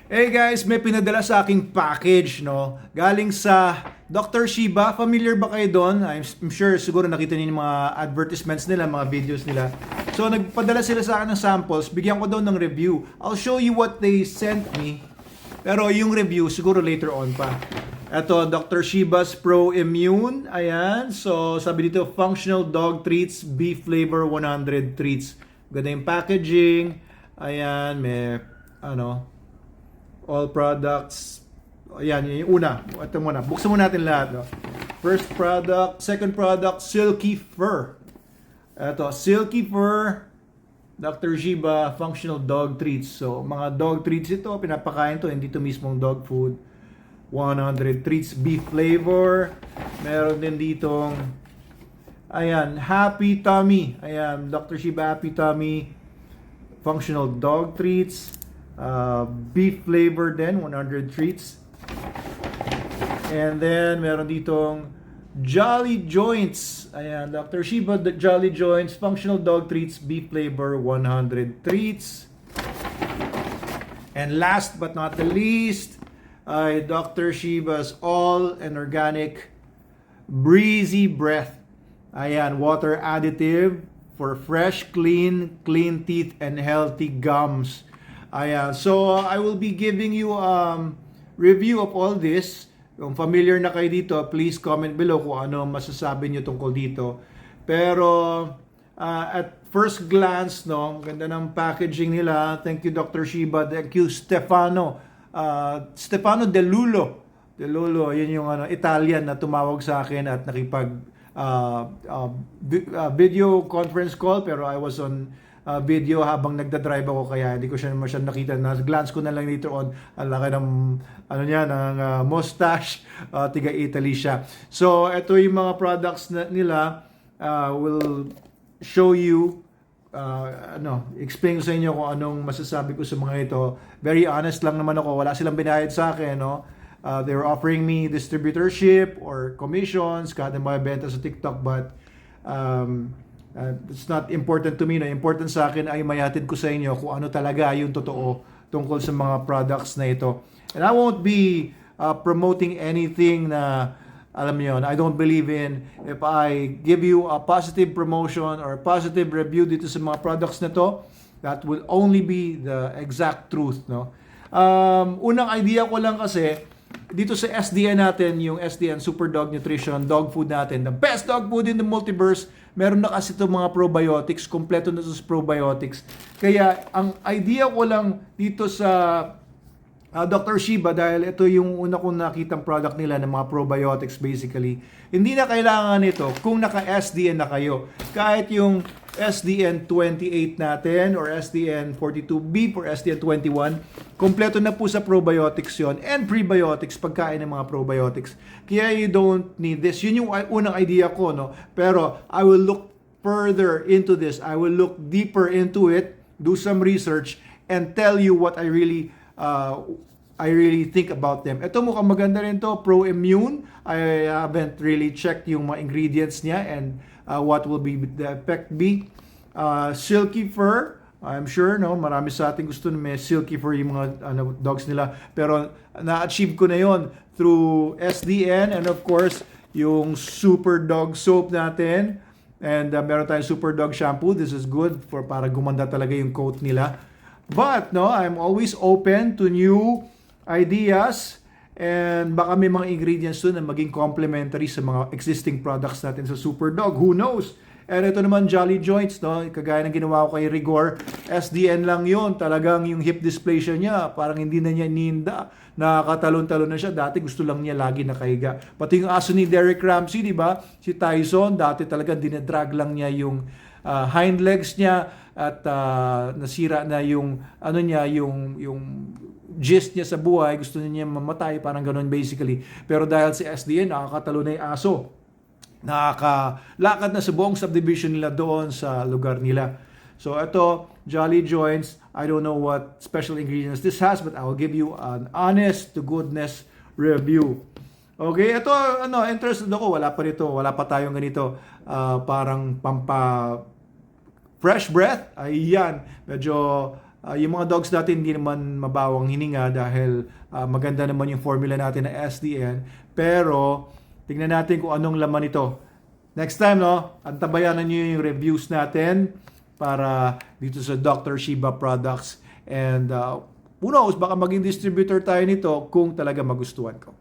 Hey guys, may pinadala sa aking package, no? Galing sa Dr. Shiba. Familiar ba kayo doon? I'm sure siguro nakita niyo yung mga advertisements nila, mga videos nila. So nagpadala sila sa akin ng samples. Bigyan ko daw ng review. I'll show you what they sent me. Pero yung review siguro later on pa. Ito, Dr. Shiba's Pro Immune. Ayan. So sabi dito, functional dog treats, beef flavor 100 treats. Ganda yung packaging. Ayan, may all products. Ayan, yung una. Ito muna. Buksan muna natin lahat. No? First product. Second product, Silky Fur. Ito, Silky Fur, Dr. Shiba, functional dog treats. So, mga dog treats ito. Pinapakain to. Hindi to mismong dog food. 100 treats, beef flavor. Meron din ditong, ayan, Happy Tummy. Ayan, Dr. Shiba Happy Tummy. Functional dog treats. Beef flavor din, 100 treats. And then, meron ditong Jolly Joints. Ayan, Dr. Shiba, the Jolly Joints, functional dog treats, beef flavor, 100 treats. And last but not the least, ay Dr. Shiba's all and organic breezy breath. Ayan, water additive for fresh, clean teeth and healthy gums. Ayan. So, I will be giving you review of all this. Kung familiar na kayo dito, please comment below kung ano masasabi nyo tungkol dito. Pero, at first glance, no, ganda ng packaging nila. Thank you, Dr. Shiba. Thank you, Stefano. Stefano De Lulo. De Lulo, yun yung Italian na tumawag sa akin at nakipag video conference call. Pero I was on video habang nagda-drive ako kaya hindi ko siya masyadong nakita. Glance ko na lang later on, ang laki ng ng mustache, tiga Italy siya. So ito yung mga products nila, will show you, explain ko sa inyo kung anong masasabi ko sa mga ito. Very honest lang naman ako, wala silang binayad sa akin, no? They were offering me distributorship or commissions kada mga benta sa TikTok, but it's not important to me. No? Important sa akin ay mayatid ko sa inyo kung ano talaga yung totoo tungkol sa mga products na ito. And I won't be promoting anything na, alam niyo, I don't believe in. If I give you a positive promotion or a positive review dito sa mga products na to, that will only be the exact truth. No? Unang idea ko lang kasi, dito sa SDN natin, yung SDN Super Dog Nutrition, dog food natin, the best dog food in the multiverse, meron na kasi itong mga probiotics, kompleto na sa probiotics. Kaya, ang idea ko lang dito sa Dr. Shiba, dahil ito yung una kong nakitang product nila ng mga probiotics basically, hindi na kailangan nito kung naka-SDN na kayo. Kahit yung SDN 28 natin or SDN 42B or SDN 21, kompleto na po sa probiotics yon and prebiotics, pagkain ng mga probiotics. Kaya you don't need this. Yun yung unang idea ko, no? Pero I will look further into this. I will look deeper into it, do some research, and tell you what I really think about them. Ito mukhang maganda rin to, Pro Immune. I haven't really checked yung mga ingredients niya and what will be the effect be. Silky Fur, I'm sure no, marami sa ating gusto na may silky fur yung mga dogs nila. Pero na-achieve ko na yon through SDN and of course yung Super Dog Soap natin. And meron tayong Super Dog Shampoo. This is good for para gumanda talaga yung coat nila. But no, I'm always open to new ideas and baka may mga ingredients doon na maging complementary sa mga existing products natin sa Super Dog. Who knows? And ito naman, Jolly Joints, no? Kagaya ng ginawa ko kay Rigor, SDN lang yon. Talagang yung hip dysplasia niya, parang hindi na niya ninda. Nakakatalon-talon na siya. Dati gusto lang niya lagi nakahiga. Pati yung aso ni Derek Ramsey, di ba? Si Tyson, dati talaga dinadrag lang niya yung hind legs niya at nasira na yung yung gist niya sa buhay, gusto niya mamatay, parang ganun basically. Pero dahil si SDN, nakakatalo na yung aso. Nakakalakad na sa buong subdivision nila doon sa lugar nila. So ito, Jolly Joints, I don't know what special ingredients this has, but I will give you an honest to goodness review. Okay, ito, interested ako, wala pa tayong ganito, parang fresh breath, ayan, medyo Yung mga dogs natin hindi naman mabawang hininga dahil maganda naman yung formula natin na SDN. Pero tingnan natin kung anong laman ito. Next time, no, antabayanan nyo yung reviews natin para dito sa Dr. Shiba Products. And who knows, baka maging distributor tayo nito kung talaga magustuhan ko.